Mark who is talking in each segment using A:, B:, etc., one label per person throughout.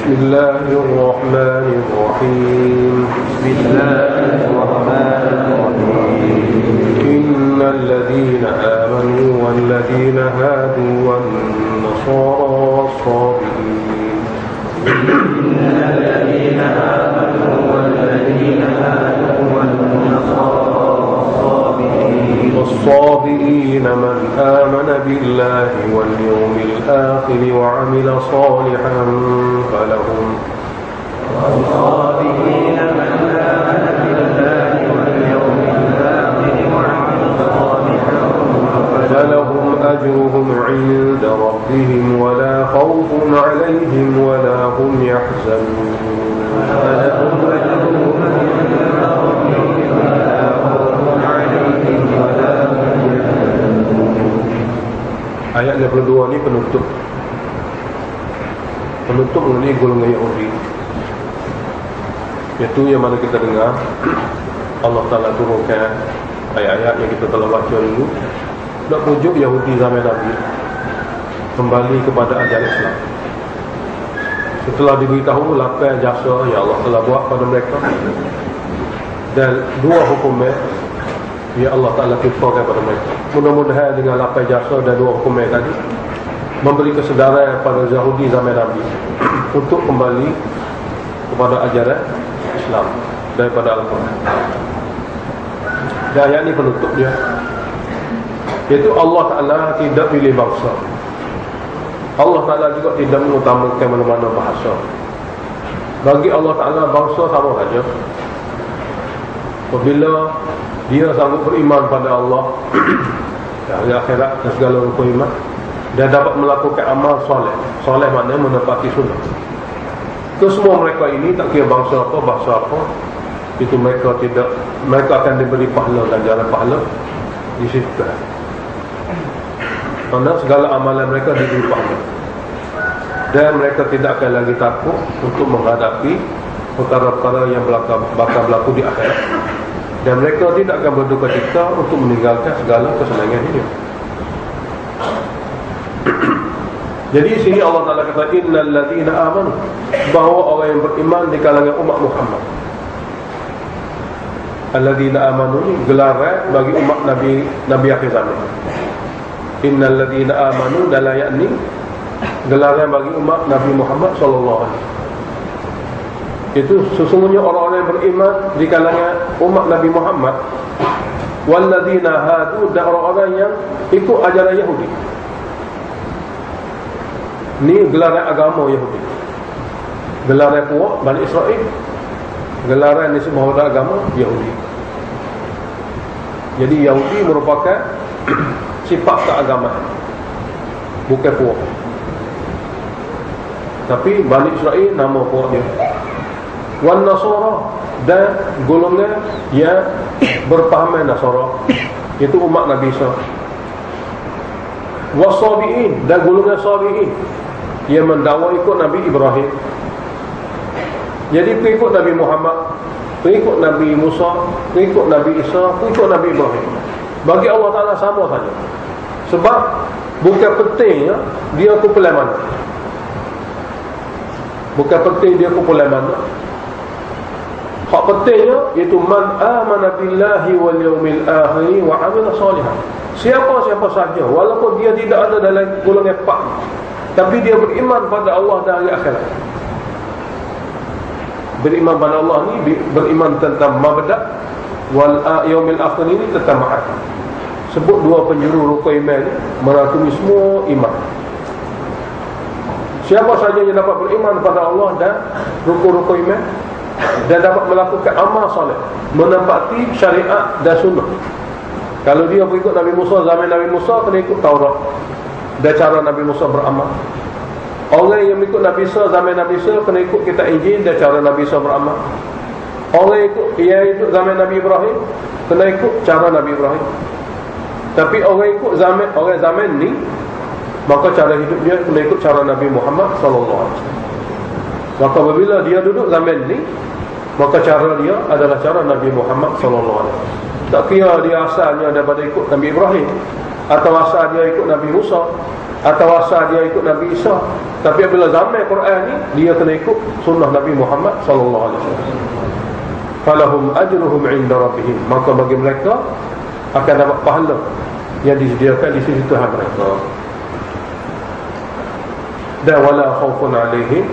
A: Bismillahirrahmanirrahim. Innal ladzina amanu wal ladzina hadu wan nasara was-sabiin. Innal ladzina amanu wal ladzina hadu wan nasara was-sabiin man amana billahi wal yawmil akhir wa 'amila salihan falahum والصابرين من آمن بالله واليوم الآخر وعمل صالحا فلهم أجرهم عند ربهم ولا خوف عليهم ولا هم يحزنون. فلهم أجرهم عند ربهم ولا خوف عليهم ولا هم يحزنون. Ayat 22 ni penutup mengenai golongan Yahudi, iaitu yang mana kita dengar Allah Ta'ala turunkan ayat-ayat yang kita telah baca dulu nak pujuk Yahudi zaman Nabi kembali kepada ajaran Islam. Setelah diberitahu lapar jasa yang Allah telah buat pada mereka dan dua hukumnya yang Allah Ta'ala timpakan kepada mereka, mudah-mudahan dengan lapar jasa dan dua hukumnya tadi memberi kesedaran pada Yahudi zaman Nabi untuk kembali kepada ajaran Islam daripada Al-Quran. Dan ayat ini penutup dia, iaitu Allah Ta'ala tidak pilih bangsa. Allah Ta'ala juga tidak mengutamakan mana-mana bahasa. Bagi Allah Ta'ala bangsa sama saja. Apabila dia sanggup beriman pada Allah hari akhirat dan segala rukun iman, dan dapat melakukan amal soleh. Soleh maknanya menepati sunnah. Kesemua mereka ini, tak kira bangsa apa, bahasa apa, itu mereka akan diberi pahala dan jalan pahala di situ. Kerana segala amalan mereka diberi pahala, dan mereka tidak akan lagi takut untuk menghadapi perkara-perkara yang bakal berlaku di akhirat, dan mereka tidak akan berduka cita untuk meninggalkan segala kesenangan hidup. Jadi sini Allah Ta'ala kata innal ladzina amanu, bahawa orang yang beriman di kalangan umat Muhammad. Alladzina amanu ni gelaran bagi umat Nabi akhir zaman. Innal ladzina amanu dalam ayat ni gelaran bagi umat Nabi Muhammad sallallahu alaihi wasallam. Itu sesungguhnya orang-orang yang beriman di kalangan umat Nabi Muhammad, wal ladzina hadu, dan orang-orang yang ikut ajaran Yahudi. Ni gelaran agama Yahudi, gelaran puak Bani Israel, gelaran nisbah pada agama Yahudi. Jadi Yahudi merupakan sifat keagamaan, bukan puak. Tapi Bani Israel nama puak dia. Wan Nasara, dan golongan yang berpahaman Nasara, itu umat Nabi Isa. Wasabiin, dan golongan sabiin yang mendakwa ikut Nabi Ibrahim. Jadi pengikut Nabi Muhammad, pengikut Nabi Musa, pengikut Nabi Isa, pengikut Nabi Ibrahim, bagi Allah Ta'ala sama saja. Sebab bukan pentingnya dia kumpulan mana, bukan penting dia kumpulan mana. Hak pentingnya iaitu man amana billahi wal yawmil akhir wa 'amila salihan. Siapa-siapa saja, walaupun dia tidak ada dalam golongan empat, tapi dia beriman pada Allah dan hari akhirat. Beriman pada Allah ni beriman tentang mabda', wal yaumil akhir ini tentang ma'ad. Sebut dua penjuru rukun iman ni merangkumi semua iman. Siapa saja yang dapat beriman pada Allah dan rukun-rukun iman, dan dapat melakukan amal soleh, menempati syariat dan sunnah. Kalau dia berikut Nabi Musa, zaman Nabi Musa, kena ikut Taurat dan cara Nabi Musa beramal. Orang yang ikut Nabi Isa, zaman Nabi Isa, kena ikut kitab Injil dan cara Nabi Isa beramal. Orang yang ikut zaman Nabi Ibrahim, kena ikut cara Nabi Ibrahim. Tapi orang zaman ni, maka cara hidup dia kena ikut cara Nabi Muhammad sallallahu alaihi wasallam. Maka apabila dia duduk zaman ni, maka cara dia adalah cara Nabi Muhammad sallallahu alaihi wasallam. Tak kira dia asalnya daripada ikut Nabi Ibrahim, atau asal dia ikut Nabi Musa, atau asal dia ikut Nabi Isa. Tapi apabila zaman Quran ni, dia kena ikut sunnah Nabi Muhammad sallallahu alaihi wasallam. Falahum ajruhum 'inda rabbihim, maka bagi mereka akan dapat pahala yang disediakan di sisi Tuhan mereka. Dan wala khaufun 'alaihim,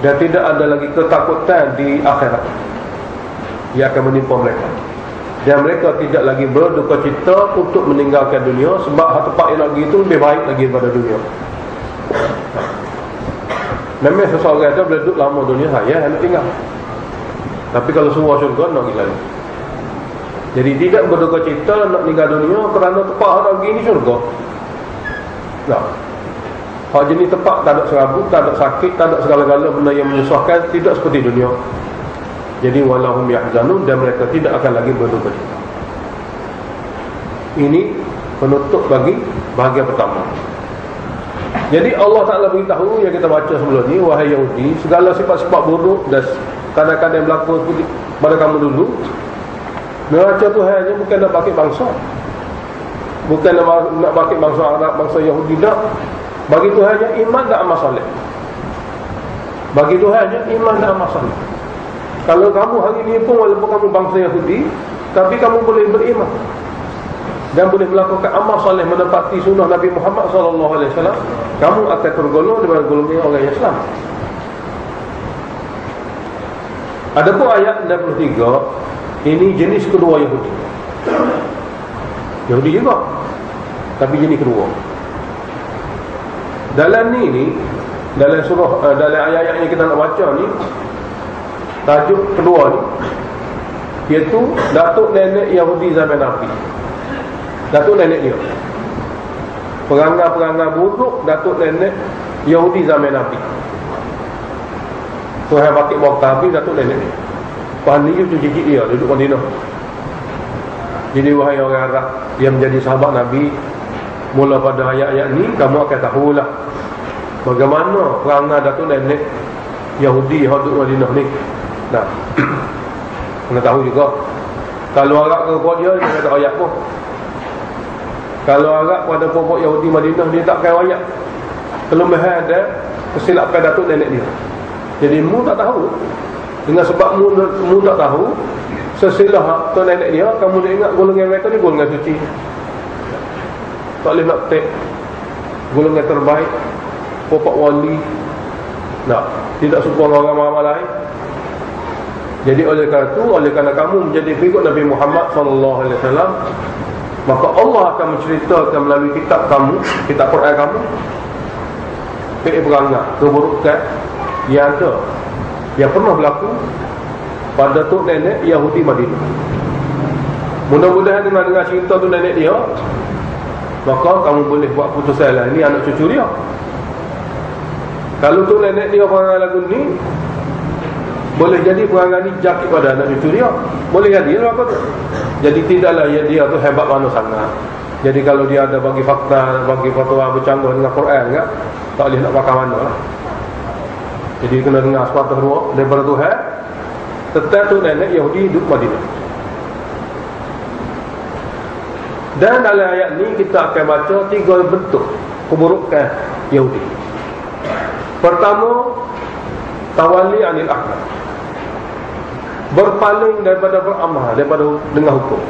A: dan tidak ada lagi ketakutan di akhirat yang akan menimpa mereka. Dan mereka tidak lagi berduka cita untuk meninggalkan dunia, sebab tempat yang lagi itu lebih baik lagi daripada dunia. Memang seseorang ada boleh duduk lama dunia, ya, nak tinggal. Tapi kalau semua syurga, nak pergi lagi. Jadi tidak berduka cita nak tinggal dunia kerana tempat lagi ini syurga. Tak. Hak jenis tempat tak ada serabut, tak ada sakit, tak ada segala-gala benda yang menyusahkan, tidak seperti dunia. Jadi walahum yahzanun, dan mereka tidak akan lagi berduka cita. Ini penutup bagi bahagian pertama. Jadi Allah Ta'ala beritahu yang kita baca sebelum ni, wahai Yahudi, segala sifat-sifat buruk dan kadang-kadang berlaku pada kamu dulu, neraca Tuhannya bukan nak pakai bangsa, bukan nak pakai bangsa Arab, bangsa Yahudi, tak. Bagi Tuhannya iman dan amal soleh. Bagi Tuhannya iman dan amal soleh. Kalau kamu hari ini pun walaupun kamu bangsa Yahudi, tapi kamu boleh beriman dan boleh melakukan amal soleh menepati sunnah Nabi Muhammad SAW, kamu akan tergolong daripada golongan orang Islam. Adapun ayat 63, ini jenis kedua Yahudi. Yahudi juga, tapi jenis kedua. Dalam ni dalam surah, dalam ayat-ayat yang kita nak baca ni, tajuk kedua ni, iaitu datuk nenek Yahudi zaman Nabi. Datuk nenek dia, perangai-perangai buruk datuk nenek Yahudi zaman Nabi. Tuhan pakai bawah kabir datuk nenek dia. Pani tu cicit dia duduk Madinah. Jadi wahai orang Arab yang menjadi sahabat Nabi, mula pada ayat-ayat ni kamu akan tahulah bagaimana perangai datuk nenek Yahudi yang duduk Madinah ni. Nah, kena tahu juga. Kalau Arab ke buat dia kata ayat pun. Kalau Arab pada pokok Yahudi Madinah, dia tak kaya ayat. Kelemahan ada kesilapan datuk nenek dia. Jadi mu tak tahu. Dengan sebab mu tak tahu sesilah tu nenek dia, kamu nak ingat golongan mereka ni golongan suci. Tak boleh nak tek golongan terbaik, pokok wali. Tak, tidak serupa orang-orang lain. Jadi oleh kerana kamu menjadi pengikut Nabi Muhammad SAW, maka Allah akan menceritakan melalui kitab kamu, kitab Quran kamu, perangai, keburukan yang ada, yang pernah berlaku pada tok nenek Yahudi Madinah. Mudah-mudahan dengan dengar cerita tu nenek dia, maka kamu boleh buat putusan lah, ini anak cucu dia. Kalau tok nenek dia perangai lagu ni, boleh jadi perangai ni jaki pada anak cucu dia. Boleh jadi lah tu. Jadi tidaklah ya dia tu hebat mana sangat. Jadi kalau dia ada bagi fakta, bagi fatwa bercanggah dengan Quran enggak, tak boleh nak pakai mana lah. Jadi kena dengar sepatah ruang daripada Tuhan. Tetap tu nenek Yahudi hidup Madinah. Dan dalam ayat ni kita akan baca 3 bentuk keburukan Yahudi. Pertama, tawali anil akhlak, berpaling daripada beramal, daripada dengan hukum.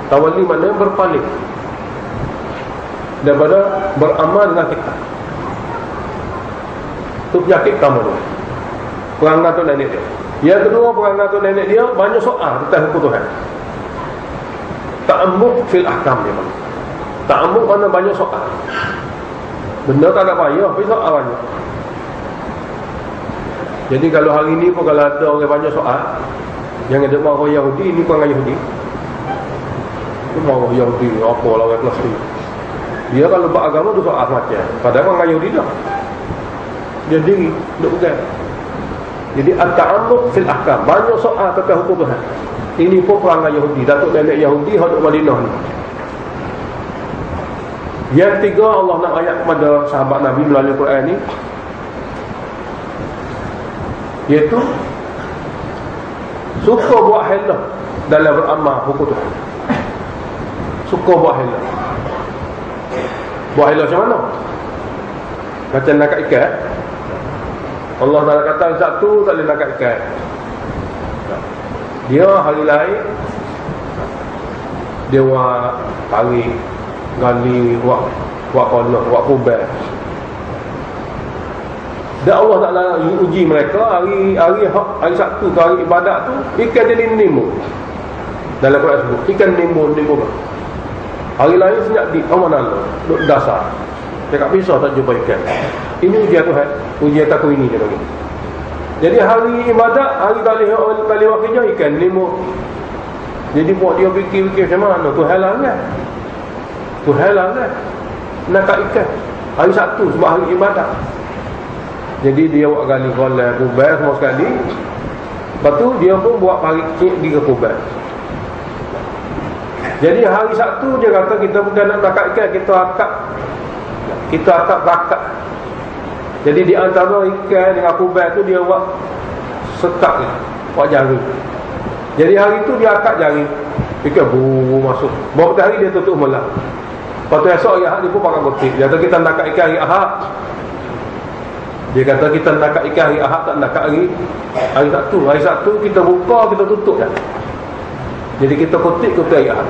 A: Tawali maknanya berpaling daripada beramal dengan kitab. Itu penyakit kamu tu, perangai tu nenek dia. Yang kedua, perangai tu nenek dia banyak soal tentang hukum Tuhan. Ta'ammuk fil ahkam dia. Ta'ammuk mana banyak soal. Benda tak ada payah, tapi soal banyak. Jadi kalau hari ni pun kalau ada orang banyak soal, yang ada orang Yahudi, ini perangai Yahudi. Itu orang Yahudi, apa lah orang kelas ni. Dia kalau buat agama tu soal macam, padahal perangai Yahudi dah. Dia diri, duduk pegang. Jadi at-ta'ammuk fil ahkam, banyak soal tentang hukum Tuhan. Ini pun perangai Yahudi, datuk nenek Yahudi duduk Madinah ni. Yang tiga, Allah nak ayat kepada sahabat Nabi melalui Quran ni, iaitu suka buat halah dalam beramal hukum Tuhan. Suka buat halah. Buat halah macam mana? Macam nakak ikan. Allah Ta'ala kata satu tak boleh nakak ikan. Dia hari lain dia buat tarik, gali, buat kolok, buat kubah. Dan Allah Ta'ala uji mereka hari Sabtu ke hari ibadat tu, ikan jadi nemu. Dalam Quran sebut ikan nemu. Hari lain senyap di amanah duduk dasar. Dekat pisau tak jumpa ikan. Ini ujian Tuhan. Ujian takut ini dia bagi. Jadi hari ibadat, hari kali waktunya ikan nemu. Jadi buat dia fikir macam mana? Tuhan lah kan? Nakak ikan hari Sabtu sebab hari ibadat. Jadi dia buat gali kolam kubah semua sekali. Lepas tu dia pun buat parik pergi ke kubah. Jadi hari Sabtu dia kata kita bukan nak nakak ikan, kita akak bakar. Jadi di antara ikan dengan kubah tu dia buat sekat ni, buat jari. Jadi hari tu dia akak jari, ikan masuk. Beberapa hari dia tutup malam. Lepas tu esok hari Ahad dia pun pakai gotik. Dia kata kita nakak ikan hari Ahad. Dia kata kita nakak ikan hari Ahad, tak nakak hari Sabtu. Hari Sabtu kita buka, kita tutup je. Jadi kita kotik hari Ahad.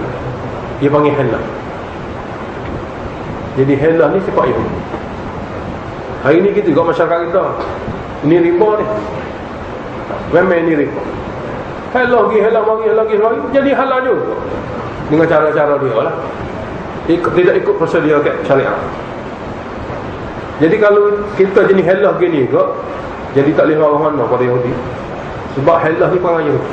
A: Dia panggil henlah. Jadi henlah ni sifat Yahudi. Hari ni kita kat masyarakat kita, ini riba ni. Memang ni riba. Henlah lagi, jadi halal juga. Dengan cara-cara dia lah. Tidak ikut prosedur syariat. Jadi kalau kita jenis henlah gini ke, jadi tak boleh marah mana pada Yahudi. Sebab henlah ni perangai Yahudi.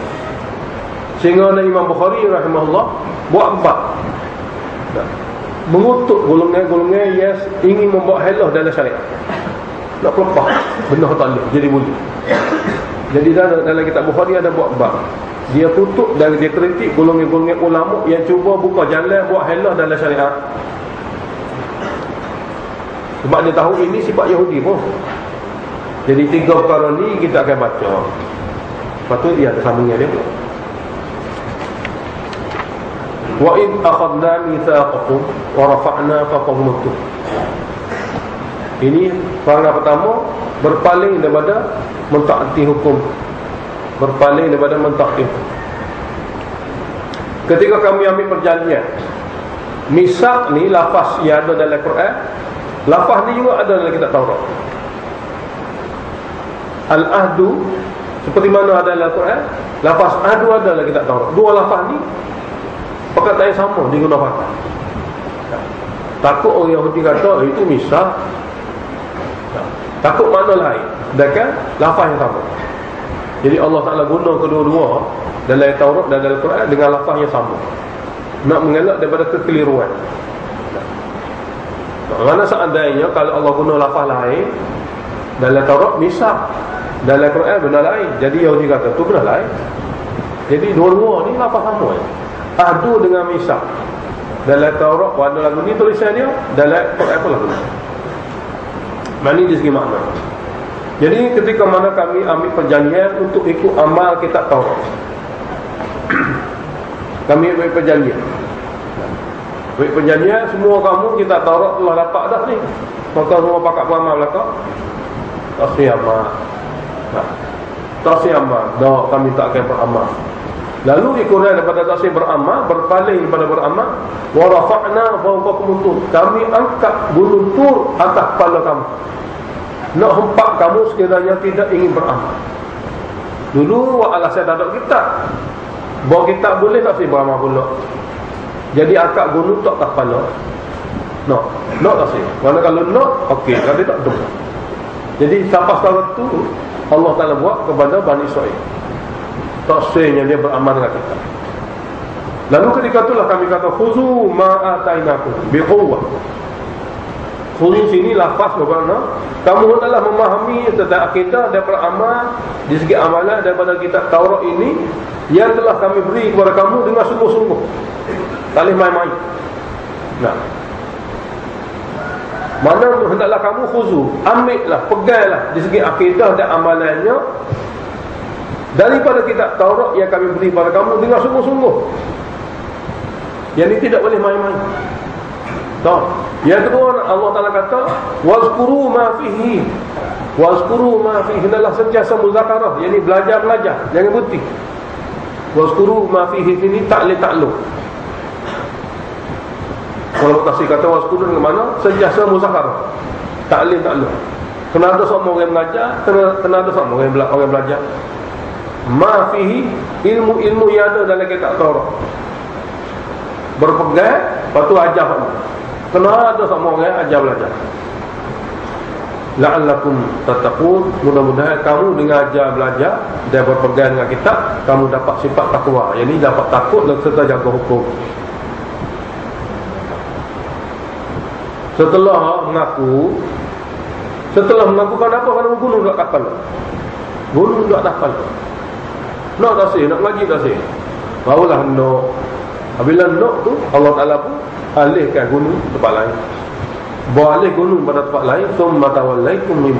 A: Sehingga Imam Bukhari rahimahullah buat bab mengutuk golongan-golongan yang ingin membawa halah dalam syariat. Nak pelepah benda tak boleh, jadi boleh. Jadi dalam kitab Bukhari ada buat bab. Dia kutuk dan dia kritik golongan-golongan ulama yang cuba buka jalan buat halah dalam syariat. Sebab dia tahu ini sifat Yahudi pun. Jadi 3 perkara ni kita akan baca. Lepas tu dia ada sambungan dia. Wa id akhadna mitsaqakum wa rafa'na fawqakum at-tur. Ini perkara pertama, berpaling daripada mentaati hukum. Berpaling daripada mentaati hukum. Ketika kami ambil perjanjian, misak ni lafaz yang ada dalam Quran, lafaz ni juga ada dalam kitab Taurat. Al-ahdu seperti mana ada dalam Quran, lafaz ahdu ada dalam kitab Taurat. Dua lafaz ni perkataan yang sama digunakan. Takut orang Yahudi kata itu misak, takut makna lain, sedangkan lafaz yang sama. Jadi Allah Ta'ala guna kedua-dua dalam Taurat dan dalam Quran dengan lafaz yang sama, nak mengelak daripada kekeliruan. Mana seandainya kalau Allah guna lafaz lain dalam Taurat misak, dalam Quran benda lain, jadi Yahudi kata tu benda lain. Jadi dua-dua ni lafaz sama. Ahdu dengan misak dalam Taurat pada lagu ni tulisan dia, dalam Quran pun lagu ni. Mana di segi makna. Jadi ketika mana kami ambil perjanjian untuk ikut amal kitab Taurat, kami ambil perjanjian. Ambil perjanjian semua kamu kitab Taurat telah dapat dah ni. Maka semua pakat beramal belakang. Tak amal. Dah kami tak akan beramal. Lalu ikuran daripada tasbih beramal, berpaling daripada beramal, wa rafa'na fawqakum at-tur. Kami angkat gunung Tur atas kepala kamu. Nak hempak kamu sekiranya tidak ingin beramal. Dulu alasan tak ada kitab. Bawa kitab boleh tak sih beramal pula. Jadi angkat gunung tak atas kepala. No tak sih. Mana kalau no, okey, kalau tak tu. Jadi sampai sekarang tu Allah Ta'ala buat kepada Bani Israel. Tak sehnya dia beramal dengan kita. Lalu ketika itulah kami kata khuzu ma'atainakum biquwwah. Khuzu sini lafaz bermakna kamu hendaklah memahami tentang akidah dan beramal di segi amalan daripada kitab Taurat ini yang telah kami beri kepada kamu dengan sungguh-sungguh. Tak boleh main-main. Nah, mana hendaklah kamu khuzu, ambillah, peganglah di segi akidah dan amalannya daripada kitab Taurat yang kami beri kepada kamu dengan sungguh-sungguh. Yang ini tidak boleh main-main. Tahu? Yang kedua, Allah Ta'ala kata wazkuru ma fihi. Wazkuru ma fihi, hendaklah sentiasa muzakarah, yakni belajar, jangan berhenti. Wazkuru ma fihi ini ta'lu. Kalau tafsir kata wazkuru dengan mana? Sentiasa muzakarah, ta'lu. Kena ada sama orang belajar, kena ada sama orang belajar. Ma fihi, ilmu yang ada dalam kitab Taurat. Berpegang, lepas tu ajar. Kena ada sama orang ajar belajar. La'allakum tattaqun, mudah-mudahan kamu dengan ajar belajar dan berpegang dengan kitab, kamu dapat sifat takwa. Yang ini dapat takut dan serta jaga hukum. Setelah mengaku kenapa? Kerana gunung tak takal. Gunung tak takal. Nak tak sih, nak ngaji tak sih. Barulah nak. Apabila nak tu, Allah Ta'ala pun alihkan gunung tempat lain. Bawa alih gunung pada tempat lain. Summa tawallaitum min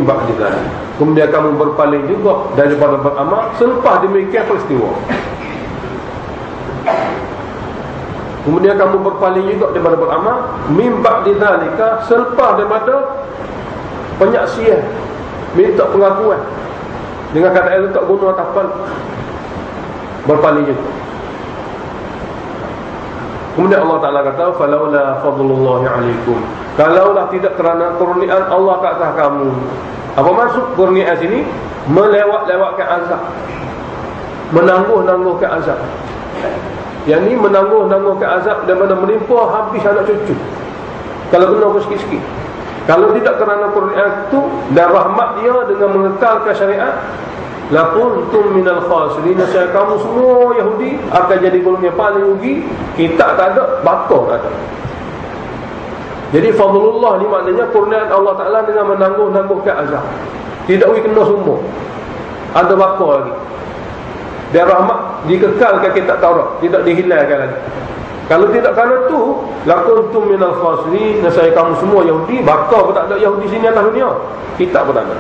A: ba'di dzalik. Kemudian kamu berpaling juga daripada beramal selepas demikian peristiwa. Kemudian kamu berpaling juga daripada beramal min ba'di dzalika, selepas daripada penyaksian, minta pengakuan dengan kata letak gunung atapan, berpaling juga. Kemudian Allah Ta'ala kata falaula fadlullahi alaikum, kalaulah tidak kerana kurniaan Allah ke atas kamu. Apa maksud kurniaan sini? Melewat-lewatkan azab, menangguh-nangguhkan azab. Yang ni menangguh-nangguhkan azab dan menimpa habis anak cucu kalau kena sikit-sikit. Kalau tidak kerana kurniaan itu dan rahmat dia dengan mengekalkan syariat, lakuntum minal khasirin, saya kamu semua Yahudi akan jadi golongan paling rugi. Kita tak ada, bakar tak ada. Jadi fadlullah ni maknanya kurniaan Allah Ta'ala dengan menangguh-nangguhkan azab. Tidak kena semua, ada bakar lagi. Dan rahmat dikekalkan kitab Taurat, tidak dihilangkan lagi. Kalau tidak kerana tu, lakuntum minal khasirin, saya kamu semua Yahudi, bakar pun tak ada Yahudi sini atas dunia, kitab pun tak ada.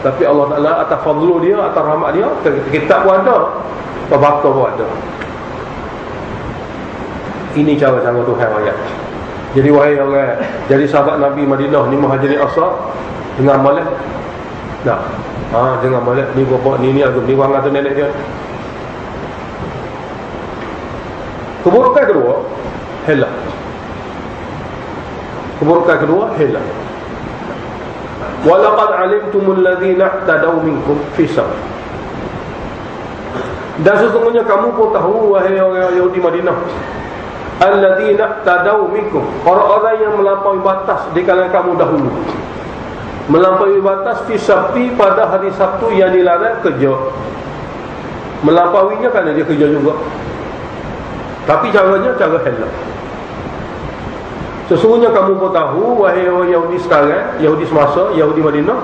A: Tapi Allah Ta'ala atas fadlu dia, atas rahmat dia, kitab pun ada, bakar pun ada. Ini cara-cara Tuhan ayat. Jadi wahai orang, jadi sahabat Nabi Madinah ni, Muhajirin Ansar, dengan malak. Dah. Dengan malak ni bapak ni agak ni wang atau nenek dia. Keburukan kedua, hela. Keburukan kedua, hela. Walaqad alimtumul ladzina tadaw minkum fi sabr. Dan sesungguhnya kamu pun tahu wahai orang Yahudi Madinah, alladzina tadaw minkum, orang-orang yang melampaui batas di kalangan kamu dahulu. Melampaui batas fi sabti, pada hari Sabtu yang dilarang kerja. Melampauinya kerana dia kerja juga, tapi caranya cara halal. Sesungguhnya kamu pun tahu wahai Yahudi sekarang, Yahudi semasa, Yahudi Madinah,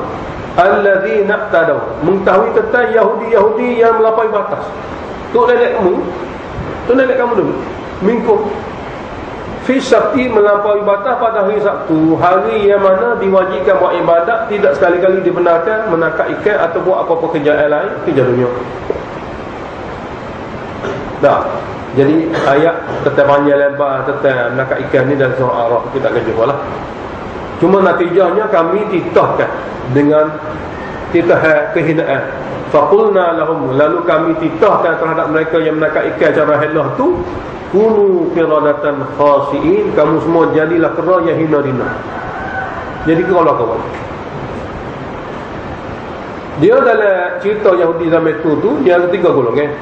A: alladzina tadaw, mengetahui tentang Yahudi-Yahudi yang melampaui batas. Tu nenek kamu dulu, minkum fi sabti, melampaui batas pada hari Sabtu, hari yang mana diwajibkan buat ibadat, tidak sekali-kali dibenarkan menangkap ikan atau buat apa-apa kerjaan lain, kerja dunia. Dah. Jadi ayat tentang panjang lebar tentang menangkap ikan ni dalam surah Al-A'raf kita akan jumpa lah. Cuma natijahnya kami titahkan dengan titah kehinaan. Faqulna lahum, lalu kami titahkan terhadap mereka yang menangkap ikan cara halah tu, kunu qiradatan khasiin, kamu semua jadilah kera yang hina-hina. Jadi kalau kawan, dia dalam cerita Yahudi zaman tu dia ada 3 golongan.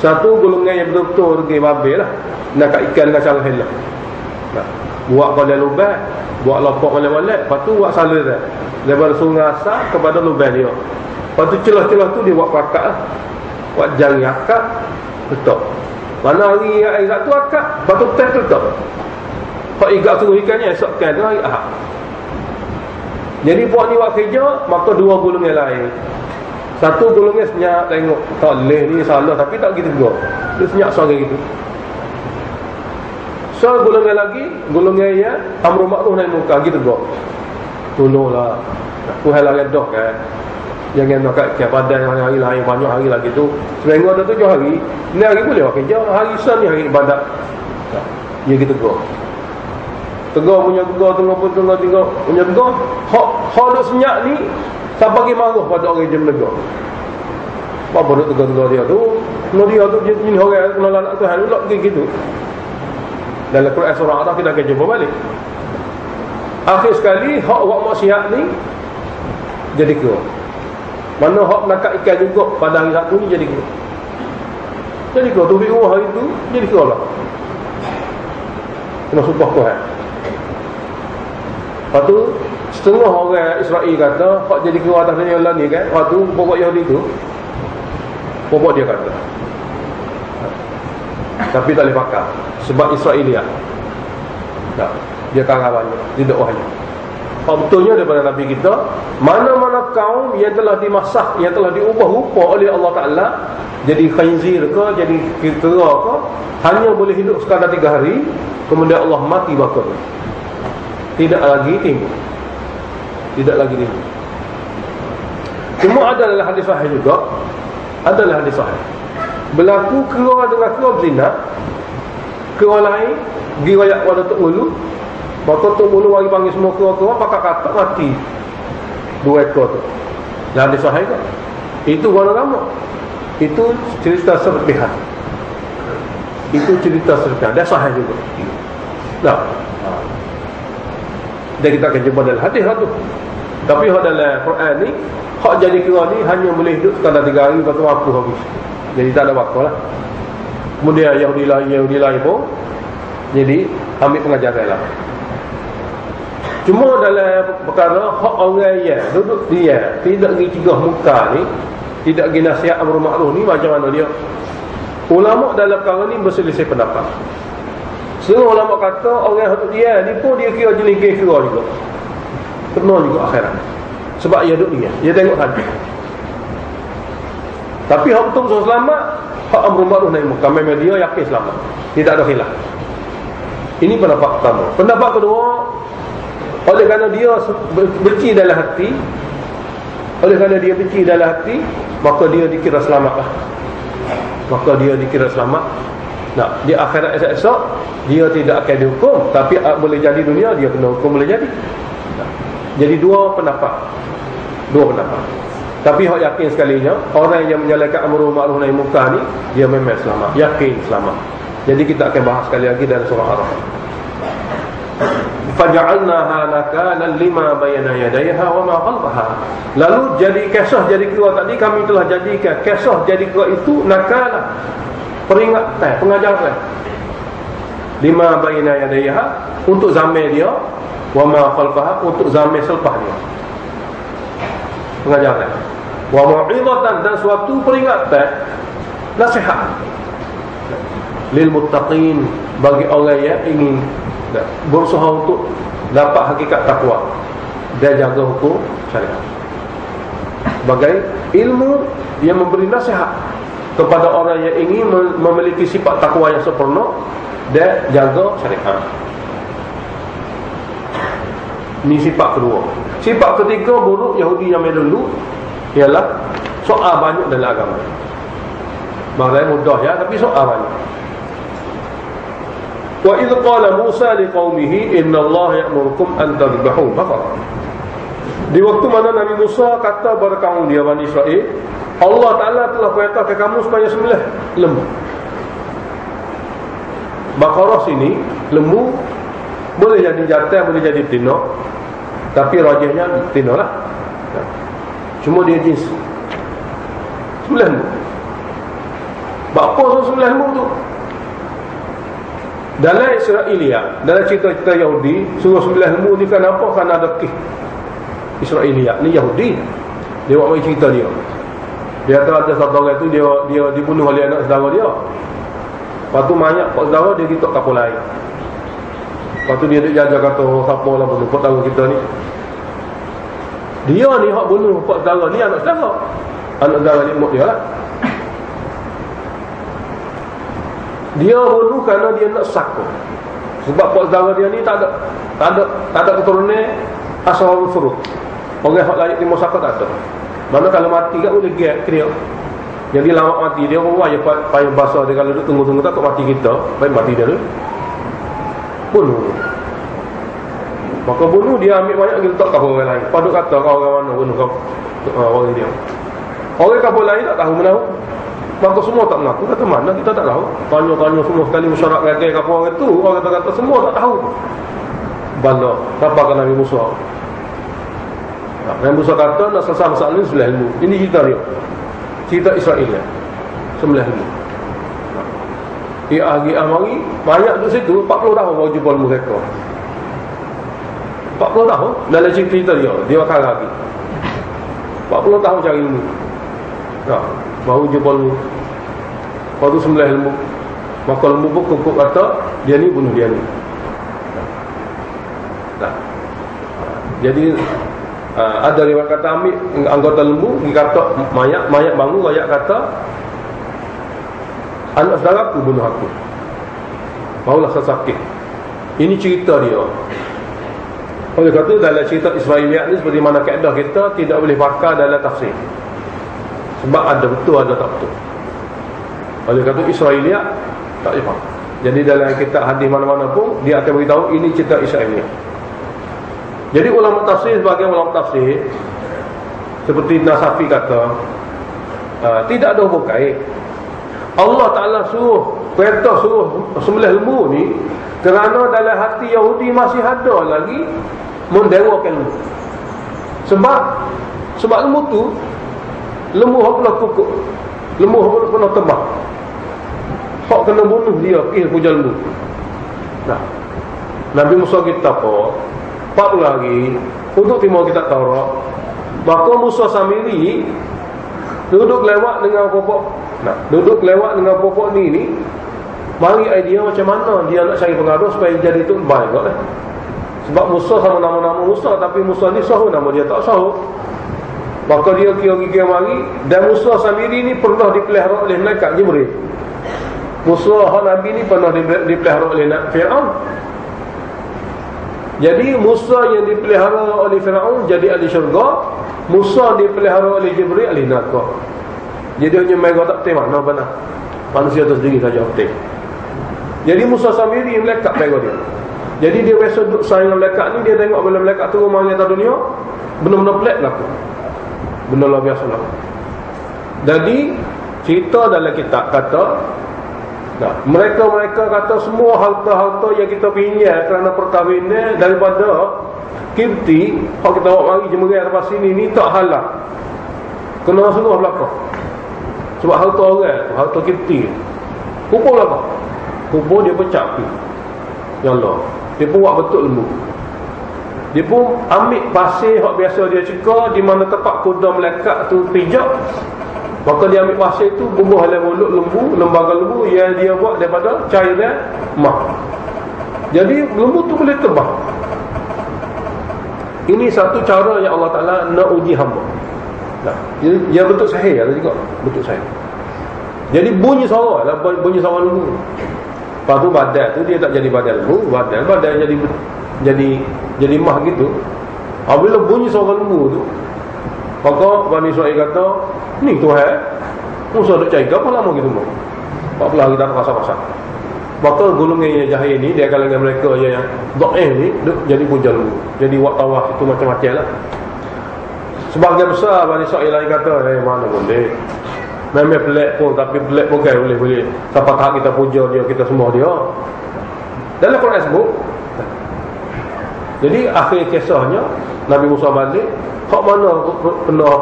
A: Satu golongan yang betul-betul pergi babil lah, nak ikan dengan cara halal. Buat pada lubang, buat lopak malak-malak, lepas tu buat salah dah, daripada sungai asal kepada lubang dia. Lepas tu celah-celah tu dia buat pakat lah, buat jari akak, letak. Mana hari Satu akak, lepas tu tes letak. Pak igak suruh ikannya, esokkan tu hari Ahad. Jadi buat ni buat kerja, maka 2 golongan lain. Satu golongan senyap tengok, tak boleh ni salah, tapi tak gitu juga. Dia senyap suara gitu. So golongan lagi, golongan yang amru ma'ruf nahi munkar gitu juga. Tolonglah, aku halang redah kan. Jangan nak kat badan hari lain, banyak hari lagi tu. Seminggu ada 7 hari. Ni hari boleh buat kerja, hari Isnin ni hari ibadat. Ya gitu juga. Tegur punya tegur, tengok punya tegur. Hak duk senyap ni tak bagi marah pada orang yang menegur. Apa duk tegur dia tu? Dia tu jenis orang kenal anak Tuhan pula gitu. Dalam Quran surah Al-A'raf kita akan jumpa balik. Akhir sekali hak awak maksiat ni jadi kira. Mana hak menangkap ikan juga pada hari Sabtu ni jadi kira. Jadi kira tu hari tu jadi kira lah. Kena sumpah Tuhan. Lepas tu setengah orang Israel kata hak jadi kira atas dunia Allah ni kan. Lepas tu pokok Yahudi tu pokok dia kata. Tapi tak boleh pakai sebab Israelia. Tak. Dia karang banyak, tidak wahyu. Betulnya daripada Nabi kita, mana-mana kaum yang telah dimasak, yang telah diubah rupa oleh Allah Ta'ala, jadi khinzir ke, jadi kera ke, hanya boleh hidup sekadar 3 hari, kemudian Allah mati bakal. Tidak lagi timbul. Tidak lagi timbul. Cuma ada dalam hadis sahih juga, adalah hadis sahih. Berlaku kera dengan kera berzina, kera lain, pergi rakyat pada Tok Mulu, maka Tok Mulu bagi panggil semua kera-kera, pakai katak mati 2 ekor tu. Dan hadis sahih kan? Itu warna ramah. Itu cerita serpihan. Itu cerita serpihan. Dia sahih juga. Nah, dan kita akan jumpa dalam hadis tu. Tapi hak dalam Quran ni, hak jadi kera ni hanya boleh hidup sekadar 3 hari, lepas tu mampu habis. Jadi tak ada waktu lah. Kemudian Yahudi lain pun jadi ambil pengajaran lah. Cuma dalam perkara hak orang yang duduk dia tidak pergi cegah muka ni, tidak pergi nasihat amar ma'ruf ni, macam mana dia? Ulama dalam perkara ni berselisih pendapat. Semua ulama kata orang duduk dia ni pun dia kira jenis kira juga, kena juga akhirat. Sebab dia duduk dia tengok hadis. Tapi hak betul selamat, hak amar ma'ruf naik muka, memang dia yakin selamat, tidak ada khilaf. Ini pendapat pertama. Pendapat kedua, oleh kerana dia benci dalam hati, maka dia dikira selamat lah. Maka dia dikira selamat. Nah, di akhirat esok dia tidak akan dihukum, tapi boleh jadi dunia dia kena hukum, boleh jadi. Jadi dua pendapat. Tapi hak yakin sekalinya, orang yang menyalakan amar ma'ruf nahi munkar ni, dia memang selamat, yakin selamat. Jadi kita akan bahas sekali lagi dalam surah Al-A'raf. Faja'alnaha nakalan lima bayna yadayha wa ma khalfaha. Lalu jadi kisah jadi kira tadi, kami telah jadikan kisah jadi kira itu nakalan, peringatan, pengajaran. Lima bayna yadayha, untuk zaman dia, wa ma khalfaha, untuk zaman selepas dia. Pengajaran. Wa mau'izatan, dan suatu peringatan, nasihat lil muttaqin, bagi orang yang ingin berusaha untuk dapat hakikat takwa dan jaga hukum syariat. Sebagai ilmu yang memberi nasihat kepada orang yang ingin memiliki sifat takwa yang sempurna dan jaga syariat. Ini sifat kedua. Sifat ketiga buruk Yahudi yang dulu ialah soal banyak dalam agama. Maksudnya mudah ya, tapi soal banyak. Wa idh qala Musa liqaumihi innallaha ya'murukum an tadhbahu baqarah. Di waktu mana Nabi Musa kata kepada kaum dia Bani Israel, Allah Ta'ala telah perintahkan kamu supaya sembelih lembu. Baqarah sini lembu boleh jadi jantan, boleh jadi betina, tapi rajihnya betina lah. Cuma dia jenis sembelih lembu. Bapa sembelih lembu tu dalam Israelia, dalam cerita-cerita Yahudi, suruh sembelih lembu ni kenapa? Kerana ada kisah Israelia ni Yahudi. Dia buat cerita dia. Dia kata ada satu orang tu dia dibunuh oleh anak saudara dia. Lepas tu mayat pak saudara dia ditok kapal lain. Lepas tu dia duk jaga kata siapa lah bunuh pak saudara kita ni. Dia ni hak bunuh pak saudara ni anak saudara. Anak saudara ni muk dia lah. Dia bunuh kerana dia nak saka. Sebab pak saudara dia ni tak ada keturunan asal furuk. Orang hak layak timur saka tak ada. Mana kalau mati kan boleh get dia. Jadi lama mati dia orang wajib payah basah dia, kalau duk tunggu-tunggu tak mati kita, baik mati dia dulu. Bunuh. Maka bunuh, dia ambil banyak, dia letak kapal orang lain. Paduk kata kau orang mana bunuh kau orang dia. Orang kapal lain tak tahu menahu. Maka semua tak mengaku. Kata mana kita tak tahu. Tanya-tanya semua sekali masyarakat gagal kapal orang itu. Orang kata-kata semua tak tahu. Bala rapakan Nabi Musa. Nabi Musa kata nak selesai masalah ini sebelah ilmu. Ini cerita dia, cerita Israel ya. Sebelah ilmu. Ia ahli amari banyak duduk situ 40 tahun baru jumpa ilmu mereka. 40 tahun dalam cerita dia akan lagi 40 tahun cari ilmu. Baru jumpa ilmu. Baru sebelah ilmu. Maka ilmu pun kukup kata dia ni bunuh dia ni. Jadi ada riwayat kata ambil anggota lembu, dia kata mayat bangun, rakyat kata anak saudara aku bunuh aku. Barulah saya sakit. Ini cerita dia. Oleh kata dalam cerita Israeliat ni seperti mana kaedah kita tidak boleh pakai dalam tafsir. Sebab ada betul ada tak betul. Oleh kata Israeliat tak boleh pakai. Jadi dalam kitab hadis mana-mana pun dia akan beritahu ini cerita Israeliat. Jadi ulama tafsir sebagai ulama tafsir seperti Nasafi kata tidak ada hubung kait. Allah Ta'ala perintah suruh sembelih lembu ni kerana dalam hati Yahudi masih ada lagi mendewakan lembu. Sebab lembu tu lembu hak pula kukuk, lembu hak pula tebak, hak kena bunuh dia pergi puja lembu. Nah, Nabi Musa kita apa 40 hari untuk timur kita Taurat. Maka Musa Samiri duduk lewat dengan pokok. Duduk lewat dengan pokok ni mari idea macam mana dia nak cari pengaruh supaya jadi tu baik lah. Sebab Musa sama nama-nama Musa, tapi Musa ni sahur nama dia tak sahur. Maka dia kira-kira mari, dan Musa Samiri ni pernah dipelihara oleh malaikat Jibril. Musa Nabi ni pernah dipelihara oleh Fir'aun. Jadi Musa yang dipelihara oleh Firaun jadi ahli syurga, Musa dipelihara oleh Jibril ahli neraka. Jadi hanya mereka tak tahu mana benar. Manusia tu sendiri saja betul. Jadi Musa sendiri malaikat mereka dia. Jadi dia biasa duduk sayang malaikat ni, dia tengok bila malaikat turun mari atas dunia, benda-benda pelik berlaku. Benda luar biasa lah. Jadi cerita dalam kitab kata mereka kata semua harta-harta yang kita pinjam kerana perkahwinan daripada Kipti, kalau kita bawa mari Jemerai lepas sini ni tak halal. Kena suruh belakang. Sebab harta orang, harta Kipti. Kubur belakang. Kubur dia pecah api. Ya Allah. Dia pun buat betul lembu. Dia pun ambil pasir yang biasa dia cekar di mana tempat kuda melekat tu pijak. Maka dia ambil pasir itu, bubuh dalam mulut lembu, lembaga lembu yang dia buat daripada cair dia mah. Jadi lembu tu boleh terbang. Ini satu cara yang Allah Ta'ala nak uji hamba. Dia bentuk sahih ada juga, bentuk sahih. Jadi bunyi suara lah, bunyi suara lembu. Lepas tu badan tu dia tak jadi badan lembu, badan jadi mah gitu. Apabila bunyi suara lembu tu, maka Bani Israel kata, ni Tuhan Musa duk cari apa lama gitu mau 40 hari tak pasal-pasal. Maka golongan jahil ni dia kalangan mereka yang dhaif ni duk jadi puja lembu, jadi buat tawaf itu macam-macam lah. Sebagian besar Bani Israel lain kata mana boleh, memang pelik pun, tapi pelik bukan boleh siapa tahap kita puja dia, kita sembah dia. Dalam Quran sebut. Jadi akhir kisahnya Nabi Musa balik, hak mana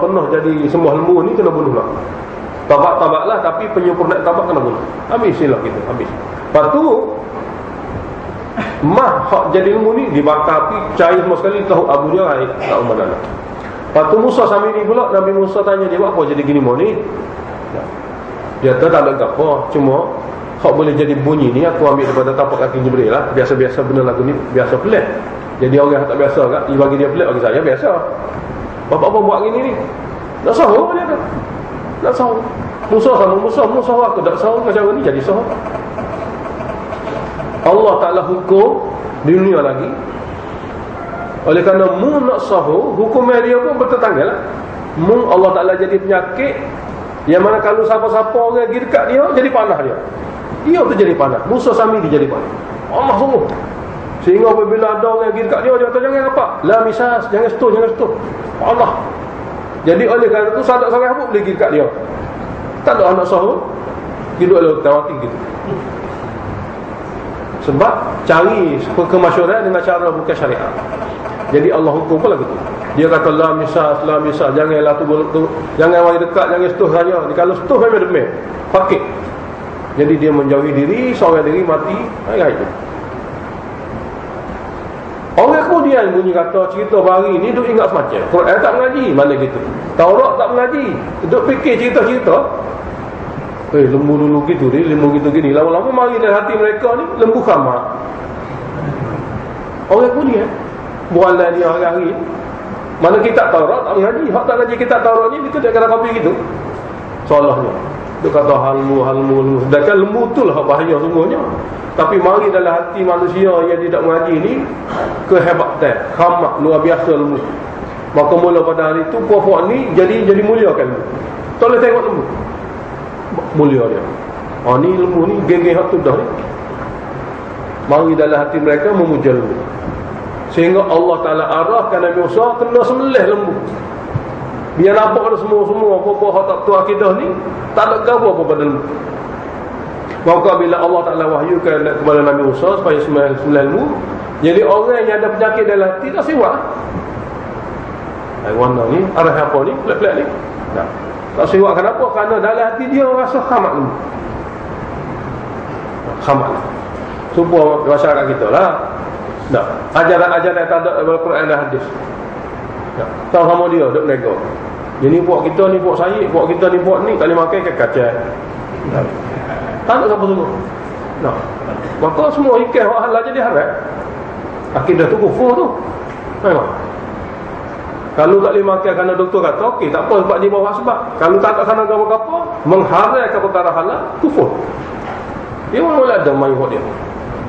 A: pernah jadi sembah lembu ni kena bunuh lah. Tabak lah, tapi penyempurnaan tabak kena bunuh. Habis silah kita, habis. Lepas tu mah hak jadi lembu ni dibakar api, cair semua sekali, tahu abu dia air, tak mana lah. Lepas tu Musa sambil ni pula, Nabi Musa tanya dia, apa jadi gini mau ni? Dia tak ada apa, cuma hak boleh jadi bunyi ni aku ambil daripada tapak kaki Jibril lah. Biasa-biasa benda lagu ni biasa pelik. Jadi orang tak biasa kan, dia bagi dia pelik, bagi saya biasa. Bapak-bapak buat gini ni nak sahur dia kata, nak sahur. Musa sama Musa aku tak sahur macam ni, jadi sahur. Allah Ta'ala hukum di dunia lagi. Oleh kerana mu nak sahur, hukum dia pun bertetangga lah. Mu Allah Ta'ala jadi penyakit yang mana kalau siapa-siapa orang pergi dekat dia, jadi panah dia tu jadi panah. Musa sami dia jadi panah. Allah suruh Sehingga apabila ada orang pergi dekat dia kata jangan apa? La misas, jangan sentuh. Allah. Jadi oleh kerana itu sahabat saleh pun boleh pergi dekat dia. Tak ada anak sahur hidup dalam tawati gitu. Sebab cari kemasyhuran dengan cara bukan syariat. Jadi Allah hukum pula gitu. Dia kata la misas, janganlah tu, jangan mari dekat, jangan sentuh saja. Kalau sentuh memang demam. Fakir. Jadi dia menjauhi diri, seorang diri mati. Itu. Orang kemudian bunyi kata cerita hari ni duk ingat semacam Quran tak mengaji, mana gitu. Taurat tak mengaji, duk fikir cerita-cerita. Lembu dulu gitu ni, lembu gitu gini. Lama-lama mari dalam hati mereka ni lembu khamak. Orang kemudian bualan dia hari-hari. Mana kitab Taurat tak mengaji. Hak tak mengaji kitab Taurat ni dia kena kopi gitu. Soalnya dia kata halmu. Sedangkan lembu tu lah bahaya semuanya. Tapi mari dalam hati manusia yang tidak mengaji ni kehebatan, khamak luar biasa lembu. Maka mula pada hari tu puak-puak ni jadi mulia kan. Tolong tengok lembu. Mulia dia. Ni lembu ni geng-geng hak tu dah ni. Mari dalam hati mereka memuja lembu. Sehingga Allah Ta'ala arahkan Nabi Musa kena sembelih lembu. Biar nampak ada semua apa-apa hak tak tu akidah ni tak ada gabu apa pada lembu. Maka bila Allah Ta'ala wahyukan kepada Nabi Musa supaya sembelih lembu, jadi orang yang ada penyakit dalam hati tak siwak. Warna ni, arah apa ni, pelik-pelik ni tak siwak. Kenapa? Kerana dalam hati dia rasa khamak lembu. Khamak supaya masyarakat kita lah. Ajaran-ajaran yang tak ada dalam Quran dan hadis. Sama dia duk nego. Jadi puak kita ni puak saya, puak kita ni puak ni tak boleh makan ke kacang. Tak ada siapa suruh. Maka semua ikan hak halal jadi haram. Akidah tu kufur tu. Memang. Kalau tak boleh makan kerana doktor kata okey tak apa sebab dia bawa sebab. Kalau tak kerana apa-apa mengharamkan perkara halal kufur. Dia mula ada main buat dia.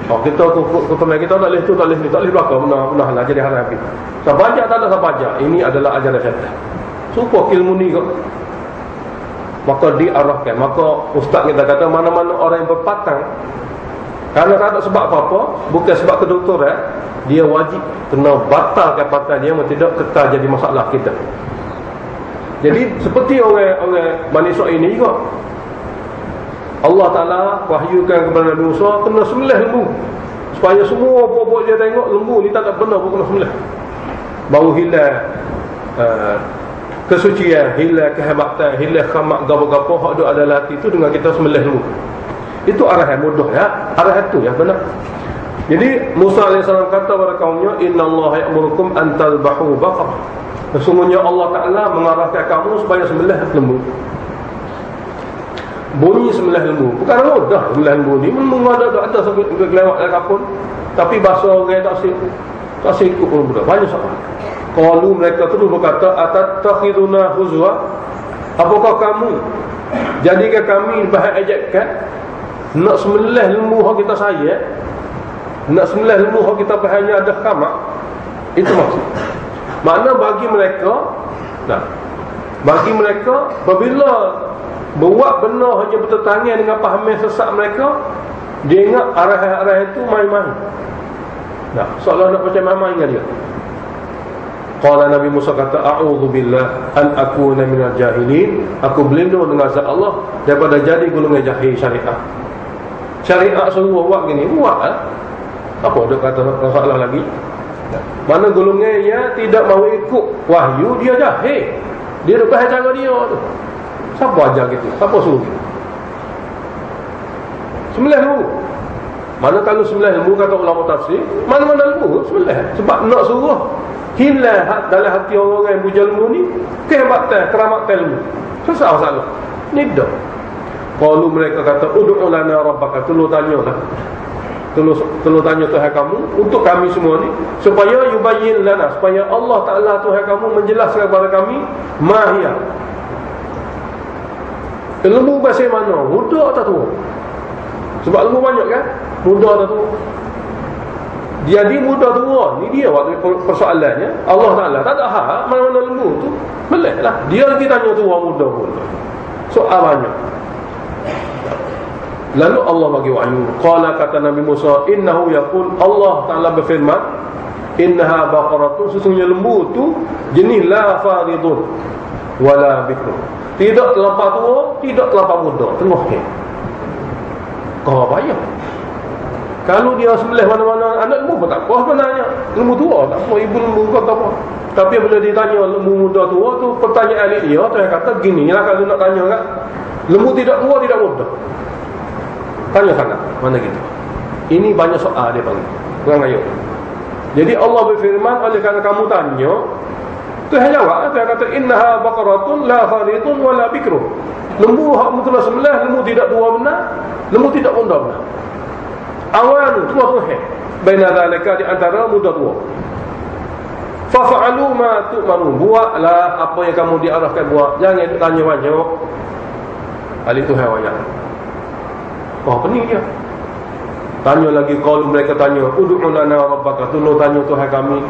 A: Kita kutip kita tak boleh tu, tak boleh belakang benar halal jadi haram kita. Sabajak tak ada sabajak. Ini adalah ajaran syaitan. Supaya ilmu ni kok. Maka diarahkan. Maka ustaz kita kata mana-mana orang yang berpatang kerana tak ada sebab apa-apa, bukan sebab kedoktoran, dia wajib kena batalkan patang dia, tidak kekal jadi masalah kita. Jadi seperti orang Bani Israil ini juga, Allah Ta'ala wahyukan kepada Nabi Musa kena sembelih lembu supaya semua buat dia tengok lembu ni tak ada benar pun kena sembelih. Baru hilang kesucian, hilang kehebatan, hilang khamak gapo-gapo hak ada dalam hati itu dengan kita sembelih lembu. Itu arahan mudah ya, arahan itu yang benar. Jadi Musa AS kata kepada kaumnya, innallaha ya'murukum an tadhbahu baqarah. Sesungguhnya Allah Ta'ala mengarahkan kamu supaya sembelih lembu. Bunyi sembelih lembu bukan mudah. Sembelih lembu ni memang ada sampai kelewat dalam kapun, tapi bahasa orang tak sikut pun mudah. Banyak sahabat qalu, mereka terus berkata, atattakhiduna huzwa, apakah kamu jadikan kami bahan ejekan? Nak sembelih lembu hak kita sayang, nak sembelih lembu hak kita bahannya ada khamak. Itu maksud. Makna bagi mereka apabila buat benar hanya bertentangan dengan pahaman sesat mereka, dia ingat arah-arah itu main-main. Seolah nak macam main-main dengan dia. Qala Nabi Musa kata, a'udzu billah an akuna minal jahilin. Aku berlindung dengan zat Allah daripada jadi golongan jahil syariat. Syariat suruh buat gini, buat apa dia kata masalah lagi. Mana golongan yang tidak mahu ikut wahyu, dia jahil. Dia lupa cara dia tu. Siapa ajar gitu? Siapa suruh gitu? Sembelih lembu. Mana kalau sembelih lembu kata ulama tafsir, mana-mana lembu sembelih. Sebab nak suruh hilang dalam hati orang yang puja lembu ni kehebatan, keramatan lembu. Susah masalah. Ni dah. Kalau mereka kata ud'u lana rabbaka, tolong tanyalah. Tolong tanya Tuhan kamu untuk kami semua ni supaya yubayyin lana, supaya Allah Ta'ala Tuhan kamu menjelaskan kepada kami mahiyah. Lembu bahasa mana? Muda atau tua? Sebab lembu banyak kan? Muda atau tua? Jadi muda tua ni dia waktu persoalannya Allah Ta'ala tak ada hak mana-mana lembu tu belah lah. Dia lagi tanya tua muda pun. Soal banyak. Lalu Allah bagi wahyu. Qala, kata Nabi Musa, innahu yaqul, Allah Ta'ala berfirman, innaha baqaratun, sesungguhnya lembu tu jenis la faridun wala bikr, tidak terlampau tua, tidak terlampau muda, tengah ke. Kau apa ya? Kalau dia sembelih mana-mana anak lembu pun tak apa sebenarnya. Lembu tua tak apa, ibu lembu kau tak apa. Tapi bila ditanya lembu muda tua tu, pertanyaan dia tu yang kata gini lah kalau nak tanya kan. Lembu tidak tua, tidak muda. Tanya sana, mana gitu. Ini banyak soal dia panggil. Kurang ayo. Jadi Allah berfirman, oleh kerana kamu tanya, Tuhan jawab, Tuhan kata innaha baqaratun la faridun wala bikru. Lembu hak mutlah sembelih, lembu tidak tua benar, lembu tidak muda benar. Awan tua Tuhan. Baina zalika, di antara muda tua. Fafa'alu ma tu'maru, buatlah apa yang kamu diarahkan buat. Jangan tanya banyak. Ali Tuhan wajah. Oh, pening dia. Tanya lagi, kalau mereka tanya, ud'u lana rabbaka, tolong tanya Tuhan kami.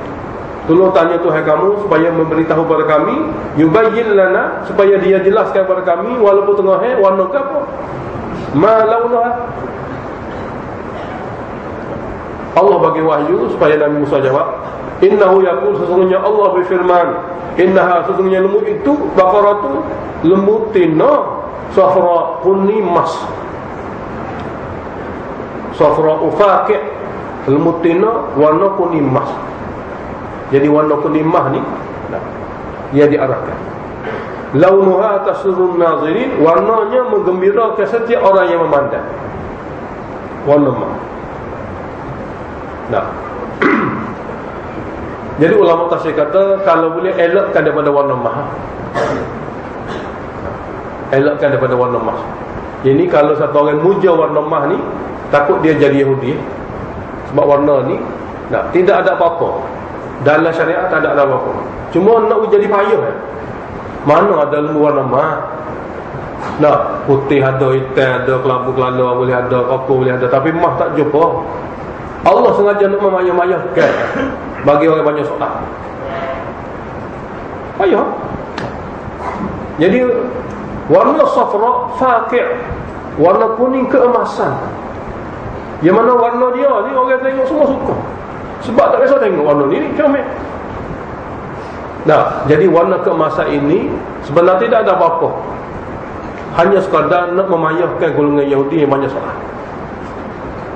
A: Tolong tanya Tuhan kamu supaya memberitahu kepada kami, yubayyin lana, supaya dia jelaskan kepada kami walaupun tengah warna ke apa. Ma launaha. Allah bagi wahyu supaya Nabi Musa jawab, innahu yaqul, sesungguhnya Allah berfirman, innaha, sesungguhnya lembu itu, baqaratu, lembu tina, safra kuning emas. Safra ufaqi', lembu tina warna kuning emas. Jadi warna kuning emas ni dia diarahkan. Launuha tasurrun nazirin, warnanya menggembirakan setiap orang yang memandang. Warna emas. Nah. Jadi ulama tafsir kata kalau boleh elakkan daripada warna emas. Elakkan daripada warna emas. Jadi kalau satu orang muja warna emas ni, takut dia jadi Yahudi. Sebab warna ni tidak ada apa-apa. Dalam syariat tak ada apa-apa. Cuma nak jadi payah. Mana ada lembu warna emas? Nah, putih ada, hitam ada, kelabu-kelana boleh ada, kokoh boleh ada, tapi emas tak jumpa. Allah sengaja nak memayah-mayahkan bagi orang banyak soal. Payah. Jadi warna safra faqi', warna kuning keemasan. Yang mana warna dia ni orang tengok semua suka. Sebab tak kisah tengok warna ni comel. Nah, jadi warna keemasan ini sebenarnya tidak ada apa-apa. Hanya sekadar nak memayahkan golongan Yahudi yang banyak soal.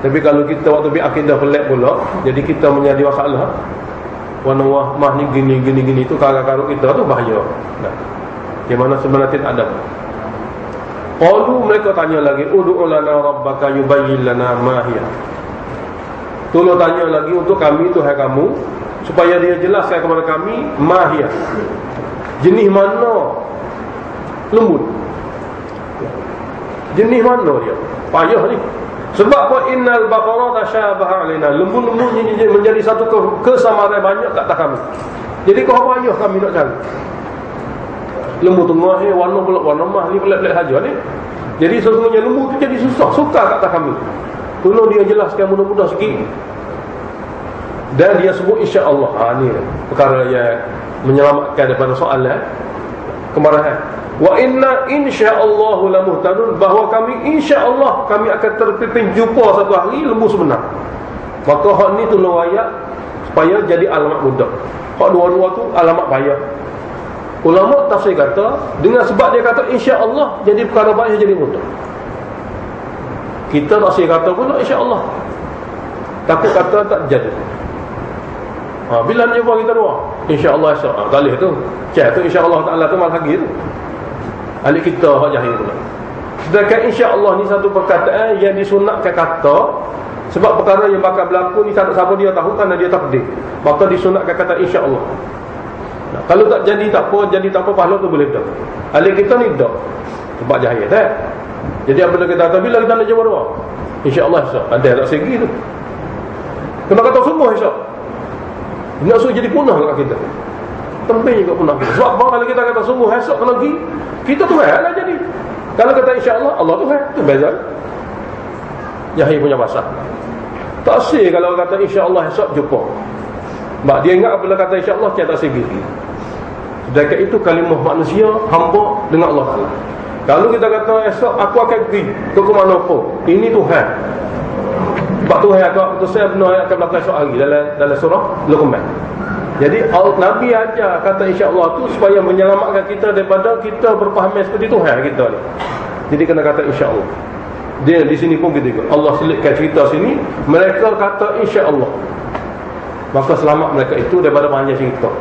A: Tapi kalau kita waktu akidah pelik pula, jadi kita menjadi masalah. Warna mah ni gini tu karang-karang kita tu bahaya. Nah, yang mana sebenarnya tidak ada. Qalu, mereka tanya lagi, ud'u lana rabbaka yubayyin lana ma hiya. Tolong tanya lagi untuk kami Tuhan kamu supaya dia jelaskan kepada kami ma hiya. Jenis mana lembut? Jenis mana dia? Payah ni. Sebab apa? Innal baqara tashabaha alaina. Lembu-lembu ni menjadi satu kesamaan banyak kat atas kami. Jadi kau payah kami nak cari. Lembu tengah ni warna pula warna emas ni pelik-pelik saja ni. Jadi sesungguhnya lembu tu jadi susah sukar kat atas kami. Tolong dia jelaskan mudah-mudah sikit. Dan dia sebut insya-Allah. Ni perkara yang menyelamatkan daripada soalan kemarahan. Wa inna insyaallahu lamuhtadun, bahawa kami insya-Allah kami akan terpimpin jumpa satu hari lembu sebenar. Maka hak ni tolong ayat supaya jadi alamat mudah. Hak dua-dua tu alamat payah. Ulama tafsir kata dengan sebab dia kata insya-Allah jadi perkara baik jadi mudah. Kita tafsir kata pun insya-Allah. Takut kata tak jadi. Bila ni buat kita doa insya-Allah kali tu. Cak tu insya-Allah Taala tu malah lagi tu. Ahli kita hak jahil pula. Sedangkan insya-Allah ni satu perkataan yang disunatkan kata sebab perkara yang bakal berlaku ni tak siapa dia tahu kerana dia takdir. Maka disunatkan kata insya-Allah. Nah, kalau tak jadi tak apa, pahala tu boleh tak. Ahli kita ni tak. Sebab jahil tak. Jadi apabila kita kata bila kita nak jawab doa insya-Allah ada tak segi tu. Kena kata semua insya. Nak suruh jadi punah kat kita. Tembing juga punah kita. Sebab apa kalau kita kata sungguh esok kena pergi, kita tu lah jadi. Kalau kata insya-Allah, Allah tu tu beza. Jahil punya bahasa. Tak sih kalau kata insya-Allah esok jumpa. Sebab dia ingat apabila kata insya-Allah dia tak segi. Sedangkan itu kalimah manusia hamba dengan Allah Taala. Kalau kita kata esok aku akan pergi ke mana pun, ini Tuhan. Sebab Tuhan aku saya benar akan berlaku esok hari dalam surah Luqman. Jadi Nabi ajar kata insya-Allah tu supaya menyelamatkan kita daripada kita berpahaman seperti Tuhan kita ni. Jadi kena kata insya-Allah. Dia di sini pun kita Allah selitkan cerita sini, mereka kata insya-Allah. Maka selamat mereka itu daripada panjang cerita.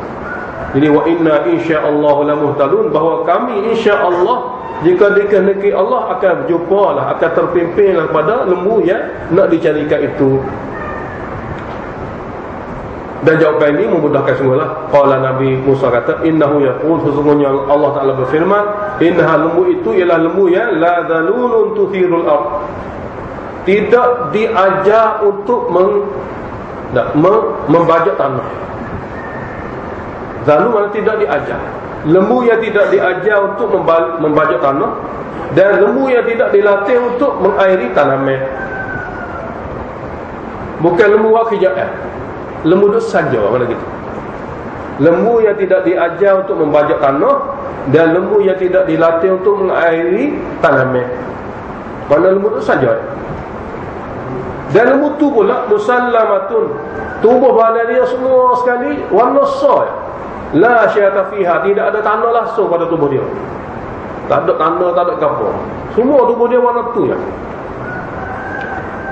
A: Jadi wa inna insya-Allah la muhtadun, bahawa kami insya-Allah jika dikehendaki Allah akan berjumpa lah, akan terpimpin lah kepada lembu yang nak dicarikan itu. Dan jawapan ini memudahkan sungguhlah. Qala Nabi Musa kata, innahu yaqul, sesungguhnya Allah Ta'ala berfirman, innaha, lembu itu ialah lembu yang la dhalulun tuthirul ard, tidak diajar untuk membajak tanah. Zalul mana tidak diajar. Lembu yang tidak diajar untuk membajak tanah, dan lembu yang tidak dilatih untuk mengairi tanaman. Bukan lembu wakija'ah, lembu duduk saja mana gitu. Lembu yang tidak diajar untuk membajak tanah, dan lembu yang tidak dilatih untuk mengairi tanaman. Mana lembu duduk saja. Dan lembu tu pula musallamatun, tubuh badan dia semua sekali warna soy, la syata fiha, tidak ada tanah langsung pada tubuh dia. Tak ada tanah, tak ada kapur. Semua tubuh dia warna tu ya.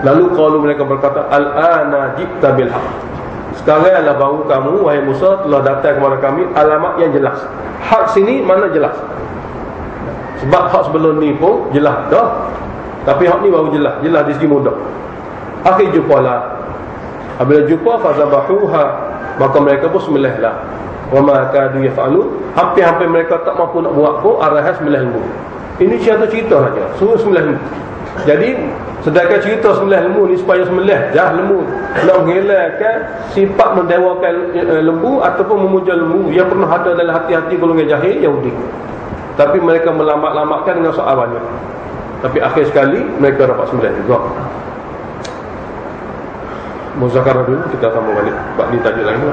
A: Lalu qalu, mereka berkata, al-ana ji'ta bil haq, sekaranglah baru kamu wahai Musa telah datang kepada kami alamat yang jelas. Hak sini mana jelas? Sebab hak sebelum ni pun jelas dah, tapi hak ni baru jelas di segi mudah. Akhir jumpalah. Apabila jumpa fazabahuha, maka mereka pun sembelihlah. Wa ma kadu yaf'alun, hampir-hampir mereka tak mampu nak buat pun arahas sembelih lembu. Ini cerita saja, suruh sembelih lembu. Jadi sedangkan cerita sembelih lembu ni supaya sembelih lembu, nak menghilangkan sifat mendewakan lembu ataupun memuja lembu yang pernah ada dalam hati-hati golongan jahil Yahudi. Tapi mereka melamat-lamatkan dengan soal banyak. Tapi akhir sekali mereka dapat sembelih juga. Muzakarah dulu, kita sambung balik bab ni tajuk lain.